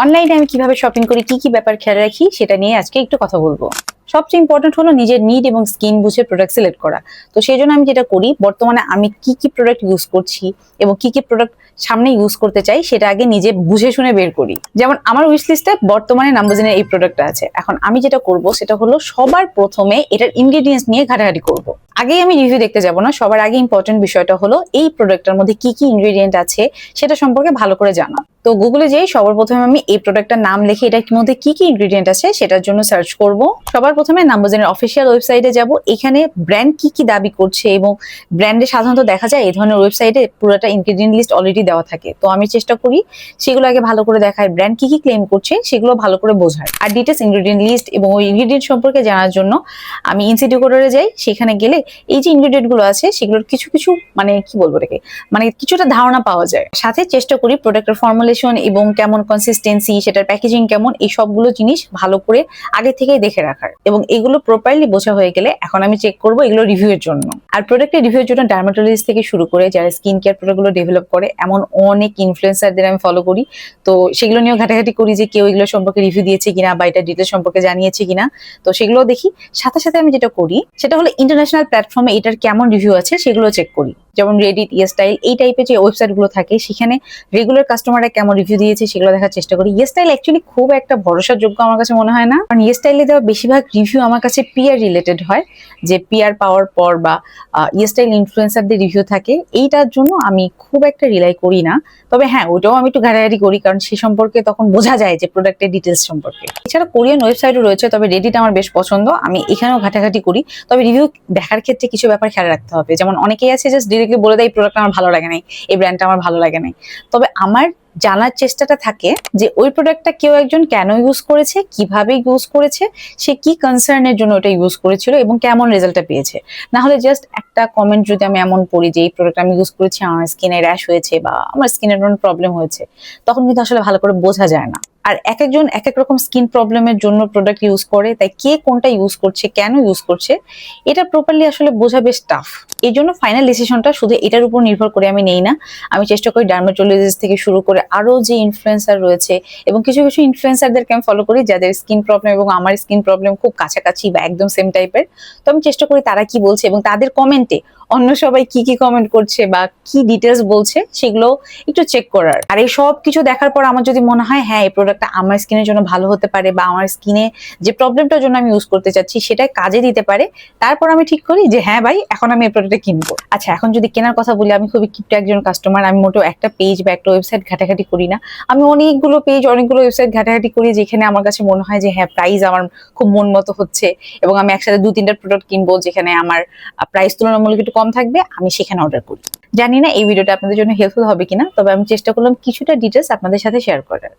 অনলাইনে আমি কিভাবে শপিং করি, কি কি ব্যাপার খেয়াল রাখি সেটা নিয়ে আজকে একটু কথা বলবো। সবচেয়ে ইম্পর্টেন্ট হলো নিজের নিড এবং স্কিন বুঝে প্রোডাক্ট সিলেক্ট করা। তো সেই জন্য আমি যেটা করি, বর্তমানে আমি কি কি প্রোডাক্ট ইউজ করছি এবং কি কি প্রোডাক্ট সামনে ইউজ করতে চাই সেটা আগে নিজে বুঝে শুনে বের করি। যেমন আমার উইশ লিস্টে বর্তমানে নাম্বারজিনের এই প্রোডাক্টটা আছে। এখন আমি যেটা করব সেটা হলো সবার প্রথমে এটার ইনগ্রেডিয়েন্টস নিয়ে ঘাটাঘাটি করব। আগেই আমি রিভিউ দেখতে যাব না, সবার আগে ইম্পর্টেন্ট বিষয়টা হলো এই প্রোডাক্টটার মধ্যে কি কি ইনগ্রেডিয়েন্ট আছে সেটা সম্পর্কে ভালো করে জানা। তো গুগলে যেই সবার প্রথমে আমি এই প্রোডাক্টটার নাম লিখে এটার মধ্যে কি কি ইনগ্রেডিয়েন্ট আছে সেটার জন্য সার্চ করব। সবার প্রথমে নাম্বারজিনের অফিসিয়াল ওয়েবসাইটে যাব। এখানে ব্র্যান্ড কি কি দাবি করছে এবং ব্র্যান্ডে সাধারণত দেখা যায় এই ধরনের ওয়েবসাইটে পুরোটা ইনগ্রেডিয়েন্ট লিস্ট অলরেডি দেওয়া থাকে। তো আমি চেষ্টা করি সেগুলো আগে ভালো করে দেখার, ব্র্যান্ড কি কি ক্লেম করছে সেগুলো ভালো করে বোঝার, আর ডিটেলস ইনগ্রেডিয়েন্ট লিস্ট এবং ওই ইনগ্রেডিয়েন্ট সম্পর্কে জানার জন্য আমি ইনসিডিও কোডারে যাই। সেখানে গেলে এই যে ইনগ্রেডিয়েন্ট গুলো আছে সেগুলোর কিছু কিছু মানে কি বলবো এটাকে, মানে কিছুটা ধারণা পাওয়া যায়। সাথে চেষ্টা করি প্রোডাক্টের ফর্মুলেশন এবং কেমন কনসিস্টেন্সি, সেটার প্যাকেজিং কেমন, এই সবগুলো জিনিস ভালো করে আগে থেকেই দেখে রাখার। এবং এগুলো প্রপারলি বোঝা হয়ে গেলে এখন আমি চেক করবো এগুলো রিভিউ এর জন্য। আর প্রোডাক্টের রিভিউর জন্য ডার্মাটোলজিস্ট থেকে শুরু করে যারা স্কিন কেয়ার প্রোডাক্ট গুলো ডেভেলপ করে এমন অনেক ইনফ্লুয়েন্সারদের আমি ফলো করি। তো সেগুলো নিয়েও ঘাটাঘাটি করি যে কেউ এগুলো সম্পর্কে রিভিউ দিয়েছে কিনা বা এটা ডিটেল সম্পর্কে জানিয়েছে কিনা। তো সেগুলো দেখি। সাথে সাথে আমি যেটা করি সেটা হলো ইন্টারন্যাশনাল প্ল্যাটফর্মে এটার কেমন রিভিউ আছে সেগুলো চেক করি। যেমন রেডিট, ইয়েস্টাইল, এই টাইপের যে ওয়েবসাইট গুলো থাকে সেখানে রেগুলার কাস্টমাররা কেমন রিভিউ দিয়েছে সেগুলো দেখার চেষ্টা করি। ইয়েস্টাইল অ্যাকচুয়ালি খুব একটা ভরসাযোগ্য আমার কাছে মনে হয় না, কারণ ইয়েস্টাইলে দেওয়া বেশিরভাগ রিভিউ আমার কাছে পিয়ার রিলেটেড হয়, যে পিয়ার পাওয়ার পর বা ইয়েস্টাইল ইনফ্লুয়েন্সারদের রিভিউ থাকে, এইটার জন্য আমি খুব একটা রিলাই করি না। তবে হ্যাঁ, ওটাও আমি একটু ঘাটাঘাটি করি, কারণ সে সম্পর্কে তখন বোঝা যায় যে প্রোডাক্টের ডিটেলস সম্পর্কে। এছাড়া কোরিয়ান ওয়েবসাইটও রয়েছে, তবে রেডিট আমার বেশ পছন্দ, আমি এখানেও ঘাটাঘাটি করি। তবে রিভিউ দেখার ক্ষেত্রে কিছু ব্যাপার খেয়াল রাখতে হবে। যেমন অনেকেই আছে জাস্ট ডিরেক্টলি বলে দেয় এই প্রোডাক্ট আমার ভালো লাগে নাই, এই ব্র্যান্ডটা আমার ভালো লাগে নাই। তবে আমার জানার চেষ্টাটা থাকে যে ওই প্রোডাক্টটা কেউ একজন কেন ইউজ করেছে, কিভাবে ইউজ করেছে, সে কি কনসার্নের জন্য ওটা ইউজ করেছিল এবং কেমন রেজাল্টটা পেয়েছে। না হলে জাস্ট একটা কমেন্ট যদি আমি এমন পড়ি যে এই প্রোডাক্ট আমি ইউজ করেছি, আমার স্কিনে র্যাশ হয়েছে বা আমার স্কিনের কোনো প্রবলেম হয়েছে, তখন কিন্তু আসলে ভালো করে বোঝা যায় না। আর এক একজন এক এক রকম স্কিন প্রবলেমের জন্য প্রোডাক্ট ইউজ করে, তাই কে কোনটা ইউজ করছে, কেন ইউজ করছে, এটা প্রপারলি আসলে বোঝা বেশ টাফ। এই জন্য ফাইনাল ডিসিশনটা শুধু এটার উপর নির্ভর করে আমি নেই না। আমি চেষ্টা করি ডার্মাটোলজিস্ট থেকে শুরু করে আরো যে ইনফ্লুয়েন্সার রয়েছে, এবং কিছু কিছু ইনফ্লুয়েন্সারদেরকে আমি ফলো করি যাদের স্কিন প্রবলেম এবং আমার স্কিন প্রবলেম খুব কাছাকাছি বা একদম সেম টাইপের। তো আমি চেষ্টা করি তারা কি বলছে এবং তাদের কমেন্টে অন্য সবাই কি কি কমেন্ট করছে বা কি ডিটেলস বলছে সেগুলো একটু চেক করার। আর এই সব কিছু দেখার পর আমার যদি মনে হয় হ্যাঁ এই প্রোডাক্টটা আমার স্কিনের জন্য ভালো হতে পারে বা আমার স্কিনে যে প্রবলেমটার জন্য আমি ইউজ করতে চাচ্ছি সেটা কাজে দিতে পারে, তারপর আমি ঠিক করি যে হ্যাঁ ভাই এখন আমি এই প্রোডাক্টটা কিনবো। আচ্ছা, এখন যদি কেনার কথা বলি, আমি খুবই কিপটা একজন কাস্টমার। আমি মোটেও একটা পেজ বা একটা ওয়েবসাইট ঘাটাঘাটি করি না। আমি অনেকগুলো পেজ, অনেকগুলো ওয়েবসাইট ঘাটাঘাটি করি যেখানে আমার কাছে মনে হয় যে হ্যাঁ প্রাইস আমার খুব মন মতো হচ্ছে এবং আমি একসাথে 2-3টা প্রোডাক্ট কিনবো যেখানে আমার প্রাইস তুলনামূলক একটু কম থাকবে, আমি সেখানে অর্ডার করি। জানি না এই ভিডিওটা আপনাদের জন্য হেল্পফুল হবে কিনা, তবে আমি চেষ্টা করলাম কিছুটা ডিটেলস আপনাদের সাথে শেয়ার করার।